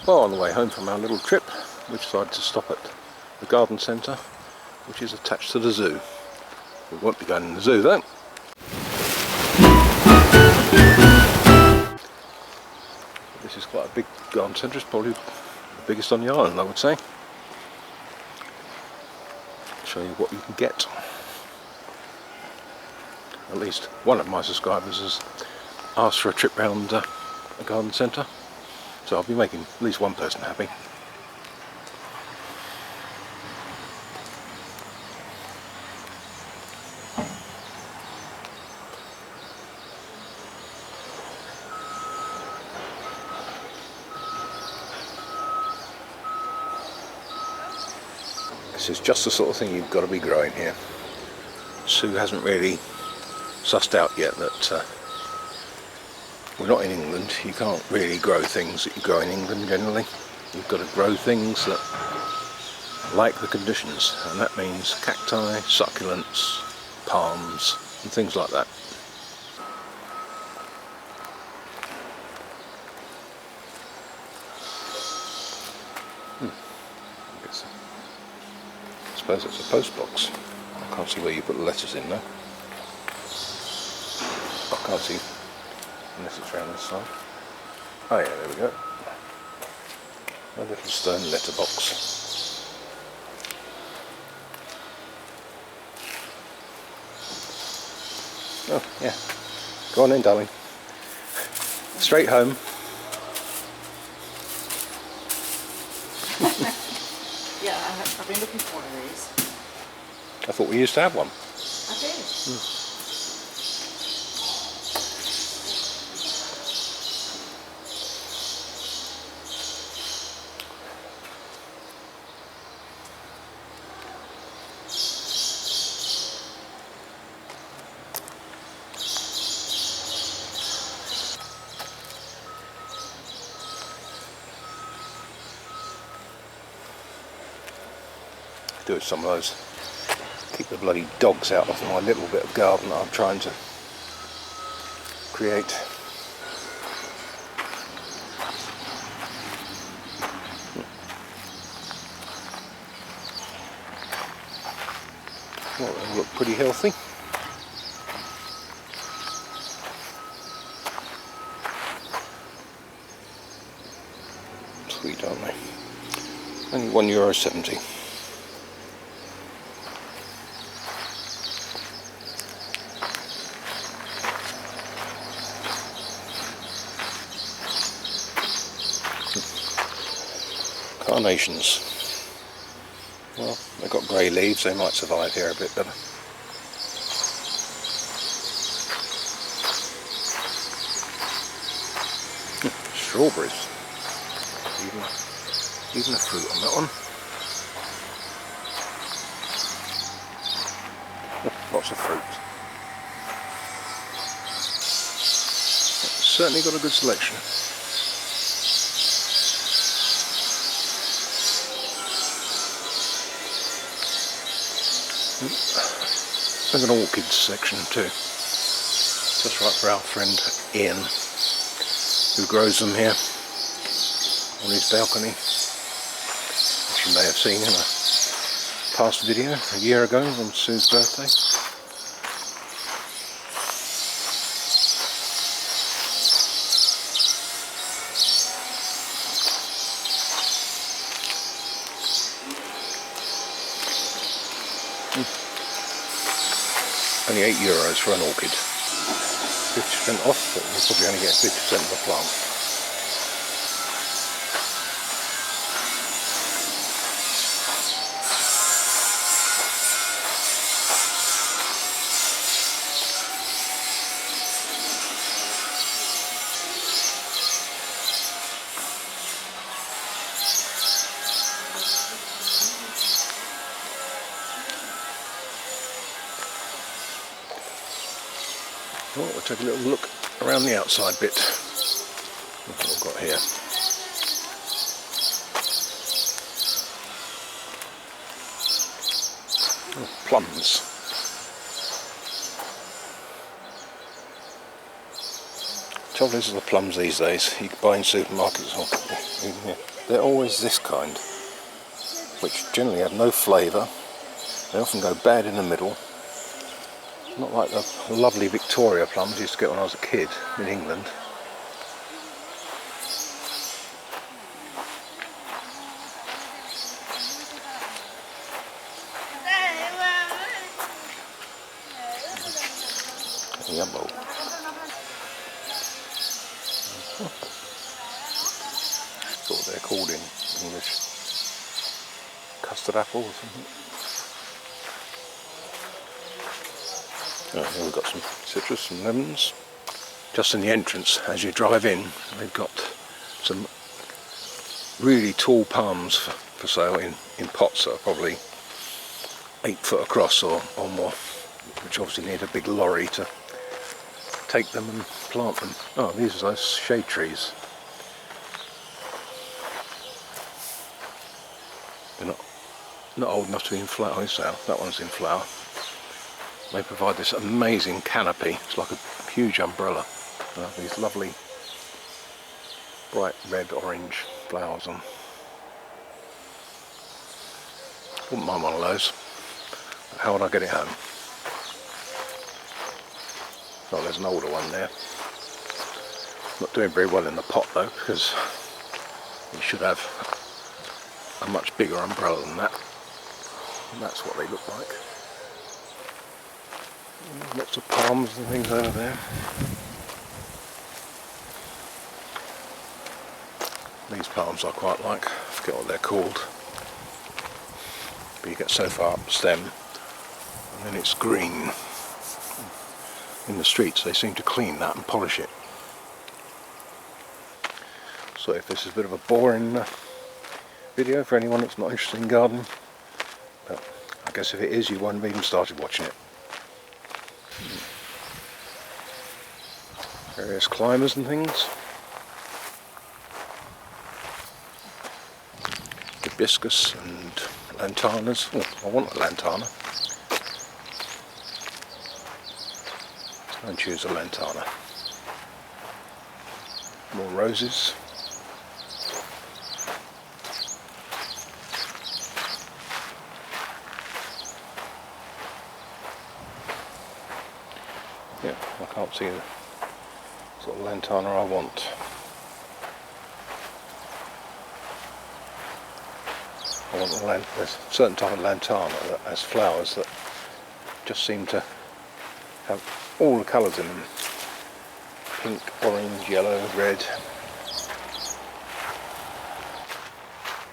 Well, on the way home from our little trip, we decided to stop at the Garden Centre, which is attached to the zoo. We won't be going in the zoo though. This is quite a big garden centre, it's probably the biggest on the island, I would say. Show you what you can get. At least one of my subscribers has asked for a trip round the garden centre, so I'll be making at least one person happy. This is just the sort of thing you've got to be growing here. Sue hasn't really sussed out yet that we're not in England. You can't really grow things that you grow in England generally. You've got to grow things that like the conditions, and that means cacti, succulents, palms and things like that. I suppose it's a post box. I can't see where you put the letters in though. I can't see unless it's around this side. Oh yeah, there we go. A little stone letterbox. Oh yeah. Go on in, darling. Straight home. Yeah, I've been looking for one of these. I thought we used to have one. I did. Do some of those. Keep the bloody dogs out of my little bit of garden that I'm trying to create. Well, they look pretty healthy. Sweet, aren't they? Only €1.70. Carnations. Well, they've got grey leaves, they might survive here a bit better. Strawberries. Even a fruit on that one. Lots of fruit. Certainly got a good selection. There's an orchids section too, just right for our friend Ian, who grows them here on his balcony, which you may have seen in a past video a year ago on Sue's birthday. Only €8 for an orchid. 50% off, but we'll probably only get 50% of the plant. Well, we'll take a little look around the outside bit. Look what we've got here. Oh, plums. Trouble is with the plums these days, you can buy in supermarkets or they're always this kind, which generally have no flavour. They often go bad in the middle. Not like the lovely Victoria plums I used to get when I was a kid in England. Yummo. That's what they're called in English. Custard apple or something. Oh, here we've got some citrus, some lemons. Just in the entrance, as you drive in, they've got some really tall palms for sale in pots that are probably 8 foot across or more, which obviously need a big lorry to take them and plant them. Oh, these are those shade trees. They're not old enough to be in flower. Oh, so that one's in flower. They provide this amazing canopy. It's like a huge umbrella. These lovely bright red orange flowers on. Wouldn't mind one of those. How would I get it home? Oh, there's an older one there. Not doing very well in the pot though, because you should have a much bigger umbrella than that. And that's what they look like. Lots of palms and things over there. These palms I quite like. I forget what they're called. But you get so far up the stem and then it's green. In the streets they seem to clean that and polish it. So if this is a bit of a boring video for anyone that's not interested in gardening, but I guess if it is, you won't have even started watching it. Various climbers and things. Hibiscus and lantanas. Oh, I want a lantana. And choose a lantana. More roses. Yeah, I can't see the sort of lantana I want. There's a certain type of lantana that has flowers that just seem to have all the colours in them. Pink, orange, yellow, red.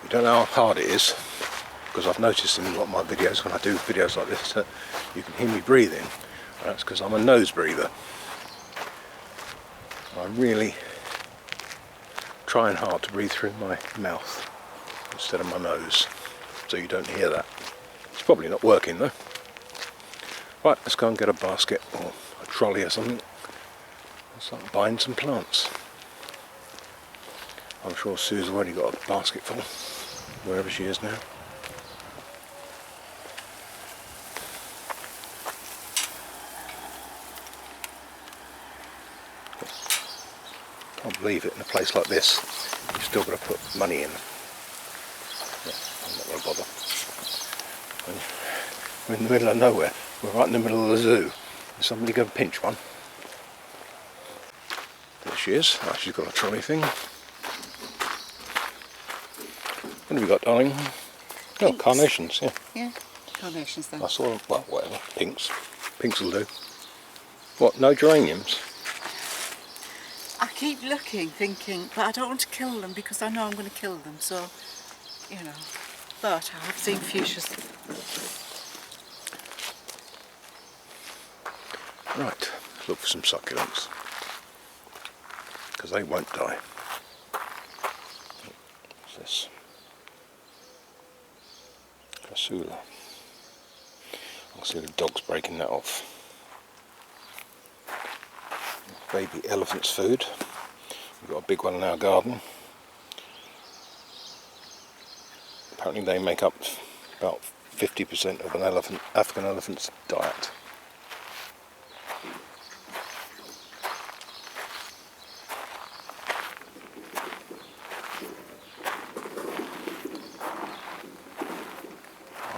You don't know how hard it is, because I've noticed in a lot of my videos, when I do videos like this, that you can hear me breathing. That's because I'm a nose breather. I'm really trying hard to breathe through my mouth instead of my nose, so you don't hear that. It's probably not working though. Right, let's go and get a basket or a trolley or something and start buying some plants. I'm sure Sue's already got a basket full, wherever she is now. Can't believe it, in a place like this, you've still got to put money in. Yeah, I'm not going to bother. We're in the middle of nowhere. We're right in the middle of the zoo. Is somebody going to pinch one? There she is. Oh, she's got a trolley thing. What have you got, darling? Oh, Pinks. Carnations, yeah. Yeah, carnations then. I saw, well, whatever. Pinks. Pinks will do. What, no geraniums? I keep looking, thinking, but I don't want to kill them because I know I'm going to kill them, so, you know. But I have seen fuchsias. Right, let's look for some succulents, because they won't die. What's this? Casula. I can see the dog's breaking that off. Baby elephant's food. We've got a big one in our garden. Apparently they make up about 50% of an African elephant's diet.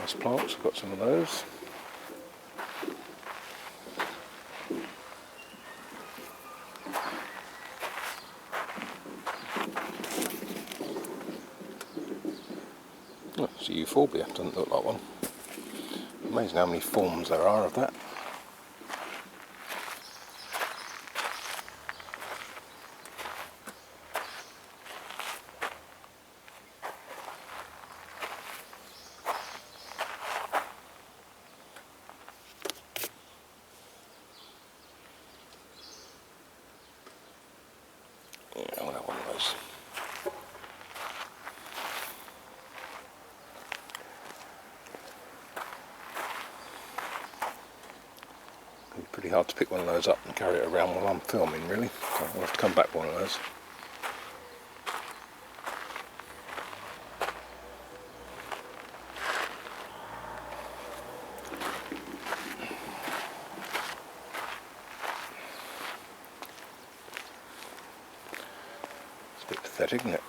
House plants, I've got some of those. Oh, it's a euphorbia, doesn't look like one. Amazing how many forms there are of that. Yeah, I want to have one of those. It'd be pretty hard to pick one of those up and carry it around while I'm filming, really. So I'll have to come back for one of those. It's a bit pathetic, isn't it?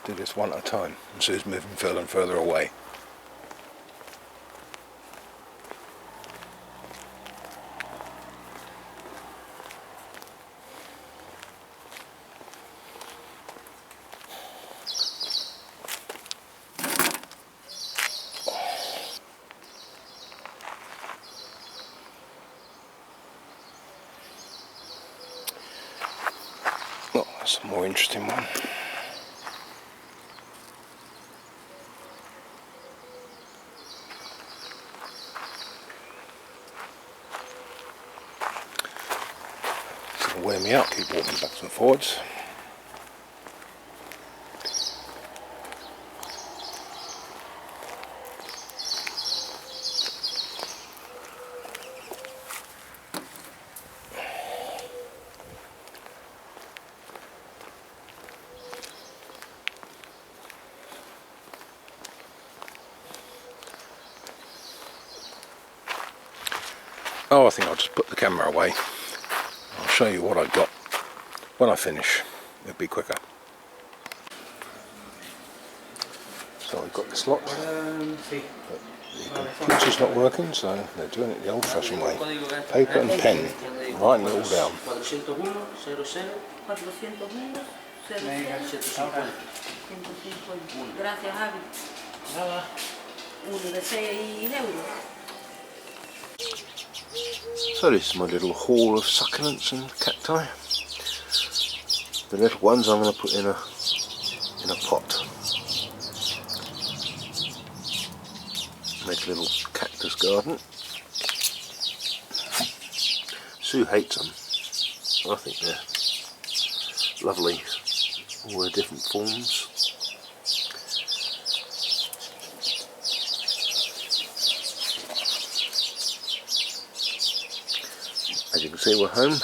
Do this one at a time, and Sue's moving further and further away. Oh, that's a more interesting one. It's going to wear me out, keep walking backwards and forwards. Oh, I think I'll just put the camera away. I'll show you what I've got when I finish. It'll be quicker. So I've got this lot. The computer's not working, so they're doing it the old-fashioned way. Paper and pen, writing it all down. 150. Gracias, Javi. Uno de 6 euros. So this is my little haul of succulents and cacti. The little ones I'm going to put in a pot. Make a little cactus garden. Sue hates them. I think they're lovely, all their different forms. As you can see, we're home.